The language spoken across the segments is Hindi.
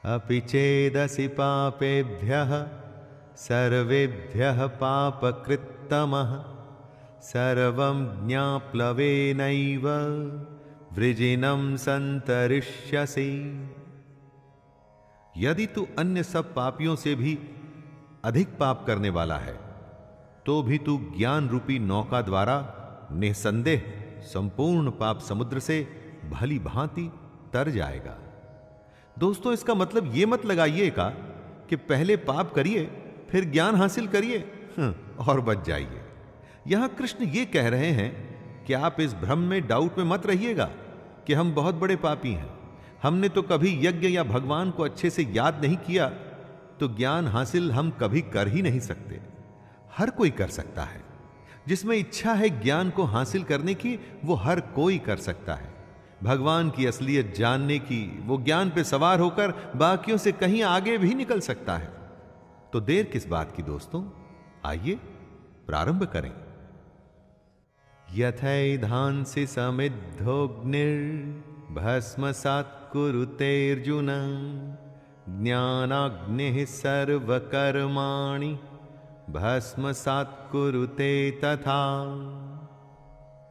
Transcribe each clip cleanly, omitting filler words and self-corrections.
अपि चेदसि पापेभ्यः सर्वेभ्यः पापकृत्तमः सर्वं ज्ञाप्लवेनैव वृजिनं संतरिष्यसि। यदि तू अन्य सब पापियों से भी अधिक पाप करने वाला है तो भी तू ज्ञान रूपी नौका द्वारा निसंदेह संपूर्ण पाप समुद्र से भली भांति तर जाएगा। दोस्तों, इसका मतलब यह मत लगाइएगा कि पहले पाप करिए फिर ज्ञान हासिल करिए और बच जाइए। यहां कृष्ण ये कह रहे हैं कि आप इस भ्रम में, डाउट में मत रहिएगा कि हम बहुत बड़े पापी हैं, हमने तो कभी यज्ञ या भगवान को अच्छे से याद नहीं किया, तो ज्ञान हासिल हम कभी कर ही नहीं सकते। हर कोई कर सकता है। जिसमें इच्छा है ज्ञान को हासिल करने की, वो हर कोई कर सकता है। भगवान की असलियत जानने की, वो ज्ञान पे सवार होकर बाकियों से कहीं आगे भी निकल सकता है। तो देर किस बात की दोस्तों, आइए प्रारंभ करें। यथैधांसि समिद्धोऽग्निर्भस्मसात् कुरुतेऽर्जुन ज्ञानाग्निः सर्वकर्माणि भस्मसात् कुरुते तथा।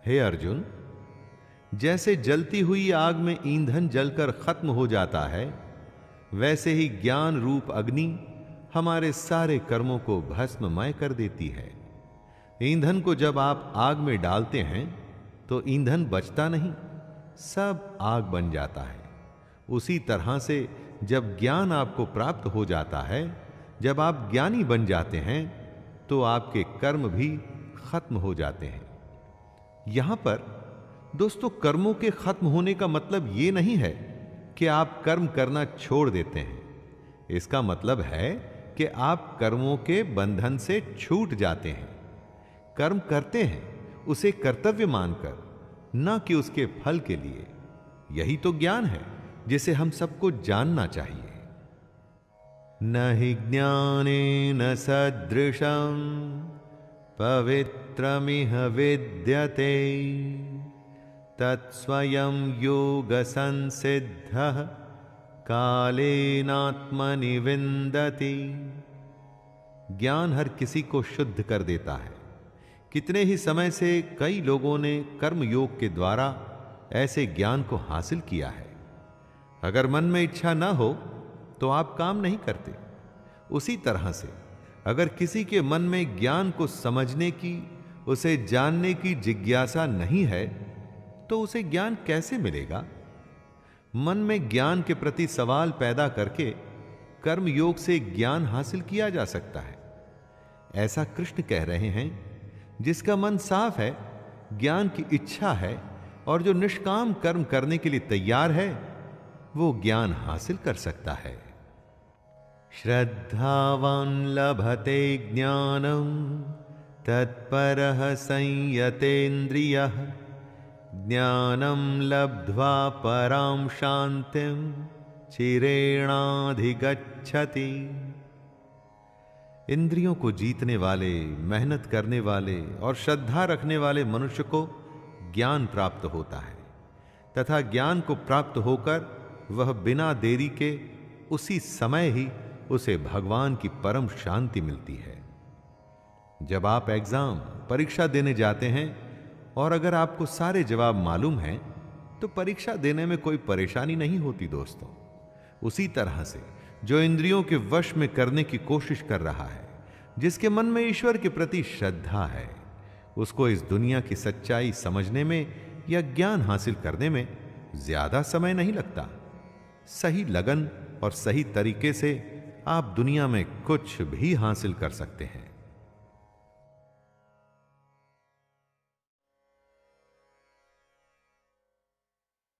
हे अर्जुन, जैसे जलती हुई आग में ईंधन जलकर खत्म हो जाता है, वैसे ही ज्ञान रूप अग्नि हमारे सारे कर्मों को भस्ममय कर देती है। ईंधन को जब आप आग में डालते हैं तो ईंधन बचता नहीं, सब आग बन जाता है। उसी तरह से जब ज्ञान आपको प्राप्त हो जाता है, जब आप ज्ञानी बन जाते हैं, तो आपके कर्म भी खत्म हो जाते हैं। यहां पर दोस्तों, कर्मों के खत्म होने का मतलब यह नहीं है कि आप कर्म करना छोड़ देते हैं। इसका मतलब है कि आप कर्मों के बंधन से छूट जाते हैं। कर्म करते हैं उसे कर्तव्य मानकर, न कि उसके फल के लिए। यही तो ज्ञान है जिसे हम सबको जानना चाहिए। न हि ज्ञानेन सदृशं पवित्रमिह विद्यते तत्स्वयं योग संसिद्धः कालेनात्मनि विन्दति। ज्ञान हर किसी को शुद्ध कर देता है। कितने ही समय से कई लोगों ने कर्म योग के द्वारा ऐसे ज्ञान को हासिल किया है। अगर मन में इच्छा ना हो तो आप काम नहीं करते। उसी तरह से अगर किसी के मन में ज्ञान को समझने की, उसे जानने की जिज्ञासा नहीं है, तो उसे ज्ञान कैसे मिलेगा? मन में ज्ञान के प्रति सवाल पैदा करके कर्म योग से ज्ञान हासिल किया जा सकता है। ऐसा कृष्ण कह रहे हैं। जिसका मन साफ है, ज्ञान की इच्छा है और जो निष्काम कर्म करने के लिए तैयार है, वो ज्ञान हासिल कर सकता है। श्रद्धावान् लभते ज्ञानं तत्परः संयतेन्द्रियः ज्ञानं लब्ध्वा परां शान्तिं चिरेणाधिगच्छति। इंद्रियों को जीतने वाले, मेहनत करने वाले और श्रद्धा रखने वाले मनुष्य को ज्ञान प्राप्त होता है तथा ज्ञान को प्राप्त होकर वह बिना देरी के उसी समय ही उसे भगवान की परम शांति मिलती है। जब आप एग्जाम, परीक्षा देने जाते हैं और अगर आपको सारे जवाब मालूम हैं, तो परीक्षा देने में कोई परेशानी नहीं होती दोस्तों। उसी तरह से जो इंद्रियों के वश में करने की कोशिश कर रहा है, जिसके मन में ईश्वर के प्रति श्रद्धा है, उसको इस दुनिया की सच्चाई समझने में या ज्ञान हासिल करने में ज्यादा समय नहीं लगता। सही लगन और सही तरीके से आप दुनिया में कुछ भी हासिल कर सकते हैं।